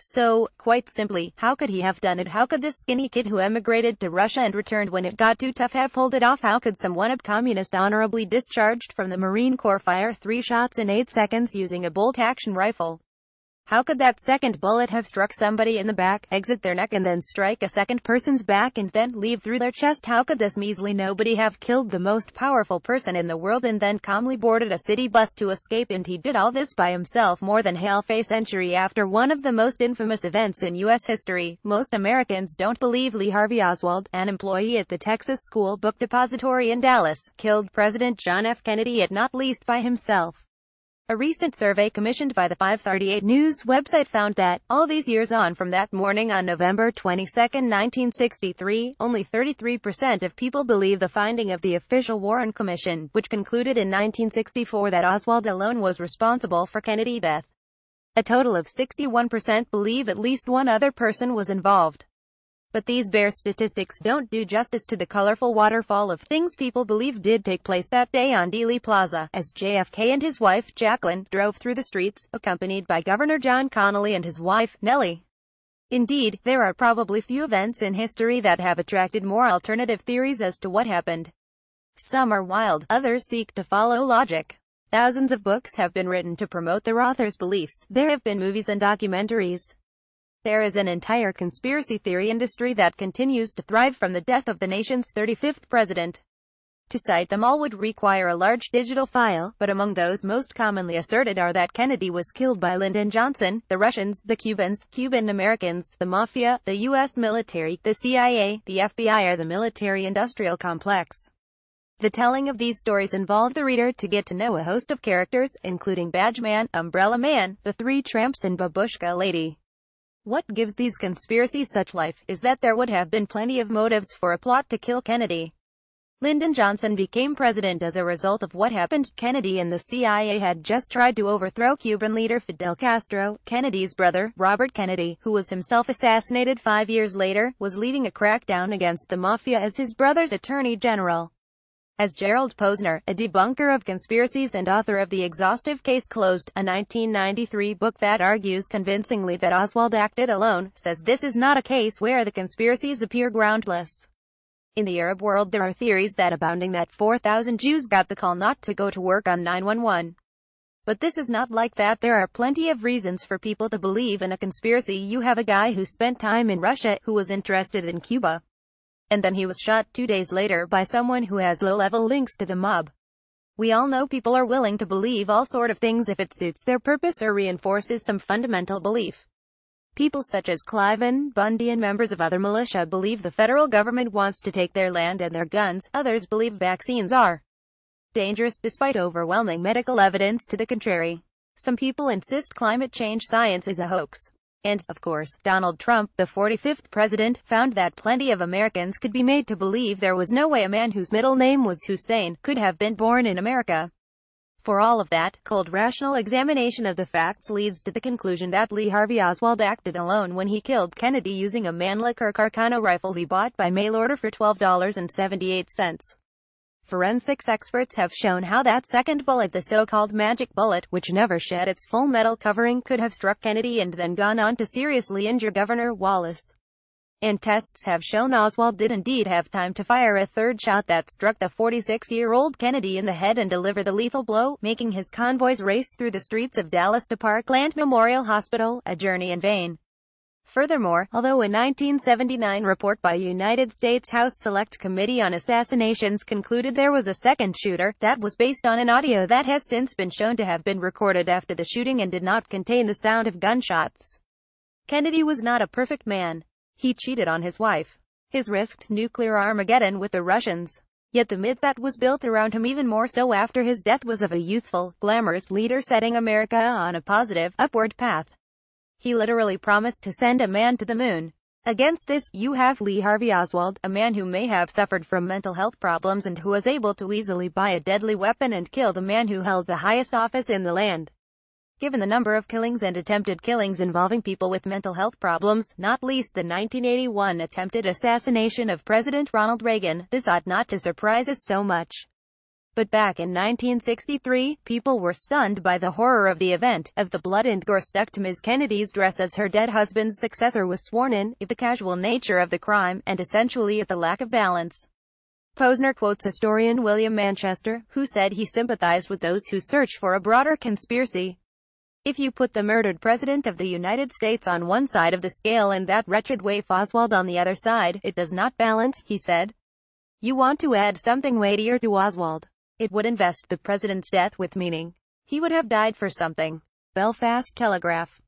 So, quite simply, how could he have done it? How could this skinny kid who emigrated to Russia and returned when it got too tough have pulled it off? How could some wannabe-communist honorably discharged from the Marine Corps fire 3 shots in 8 seconds using a bolt-action rifle? How could that second bullet have struck somebody in the back, exit their neck and then strike a second person's back and then leave through their chest? How could this measly nobody have killed the most powerful person in the world and then calmly boarded a city bus to escape? And he did all this by himself more than half a century after one of the most infamous events in U.S. history. Most Americans don't believe Lee Harvey Oswald, an employee at the Texas School Book Depository in Dallas, killed President John F. Kennedy, at not least by himself. A recent survey commissioned by the 538 News website found that, all these years on from that morning on November 22, 1963, only 33% of people believe the finding of the official Warren Commission, which concluded in 1964 that Oswald alone was responsible for Kennedy's death. A total of 61% believe at least one other person was involved. But these bare statistics don't do justice to the colorful waterfall of things people believe did take place that day on Dealey Plaza, as JFK and his wife, Jacqueline, drove through the streets, accompanied by Governor John Connally and his wife, Nellie. Indeed, there are probably few events in history that have attracted more alternative theories as to what happened. Some are wild, others seek to follow logic. Thousands of books have been written to promote their authors' beliefs. There have been movies and documentaries. There is an entire conspiracy theory industry that continues to thrive from the death of the nation's 35th president. To cite them all would require a large digital file, but among those most commonly asserted are that Kennedy was killed by Lyndon Johnson, the Russians, the Cubans, Cuban Americans, the Mafia, the U.S. military, the CIA, the FBI, or the military-industrial complex. The telling of these stories involve the reader to get to know a host of characters, including Badge Man, Umbrella Man, the Three Tramps, and Babushka Lady. What gives these conspiracies such life is that there would have been plenty of motives for a plot to kill Kennedy. Lyndon Johnson became president as a result of what happened. Kennedy and the CIA had just tried to overthrow Cuban leader Fidel Castro. Kennedy's brother, Robert Kennedy, who was himself assassinated 5 years later, was leading a crackdown against the Mafia as his brother's attorney general. As Gerald Posner, a debunker of conspiracies and author of The Exhaustive Case Closed, a 1993 book that argues convincingly that Oswald acted alone, says this is not a case where the conspiracies appear groundless. In the Arab world there are theories that abounding that 4,000 Jews got the call not to go to work on 911. But this is not like that. There are plenty of reasons for people to believe in a conspiracy. You have a guy who spent time in Russia, who was interested in Cuba. And then he was shot 2 days later by someone who has low-level links to the mob. We all know people are willing to believe all sort of things if it suits their purpose or reinforces some fundamental belief. People such as Cliven Bundy and members of other militia believe the federal government wants to take their land and their guns. Others believe vaccines are dangerous, despite overwhelming medical evidence to the contrary. Some people insist climate change science is a hoax. And, of course, Donald Trump, the 45th president, found that plenty of Americans could be made to believe there was no way a man whose middle name was Hussein could have been born in America. For all of that, cold rational examination of the facts leads to the conclusion that Lee Harvey Oswald acted alone when he killed Kennedy using a Manlik or Carcano rifle he bought by mail order for $12.78. Forensics experts have shown how that second bullet, the so-called magic bullet, which never shed its full metal covering, could have struck Kennedy and then gone on to seriously injure Governor Wallace. And tests have shown Oswald did indeed have time to fire a third shot that struck the 46-year-old Kennedy in the head and deliver the lethal blow, making his convoys race through the streets of Dallas to Parkland Memorial Hospital, a journey in vain. Furthermore, although a 1979 report by United States House Select Committee on Assassinations concluded there was a second shooter, that was based on an audio that has since been shown to have been recorded after the shooting and did not contain the sound of gunshots. Kennedy was not a perfect man. He cheated on his wife. He risked nuclear Armageddon with the Russians. Yet the myth that was built around him even more so after his death was of a youthful, glamorous leader setting America on a positive, upward path. He literally promised to send a man to the moon. Against this, you have Lee Harvey Oswald, a man who may have suffered from mental health problems and who was able to easily buy a deadly weapon and kill the man who held the highest office in the land. Given the number of killings and attempted killings involving people with mental health problems, not least the 1981 attempted assassination of President Ronald Reagan, this ought not to surprise us so much. But back in 1963, people were stunned by the horror of the event, of the blood and gore stuck to Ms. Kennedy's dress as her dead husband's successor was sworn in, of the casual nature of the crime, and essentially at the lack of balance. Posner quotes historian William Manchester, who said he sympathized with those who search for a broader conspiracy. If you put the murdered President of the United States on one side of the scale and that wretched waif Oswald on the other side, it does not balance, he said. You want to add something weightier to Oswald. It would invest the president's death with meaning. He would have died for something. Belfast Telegraph.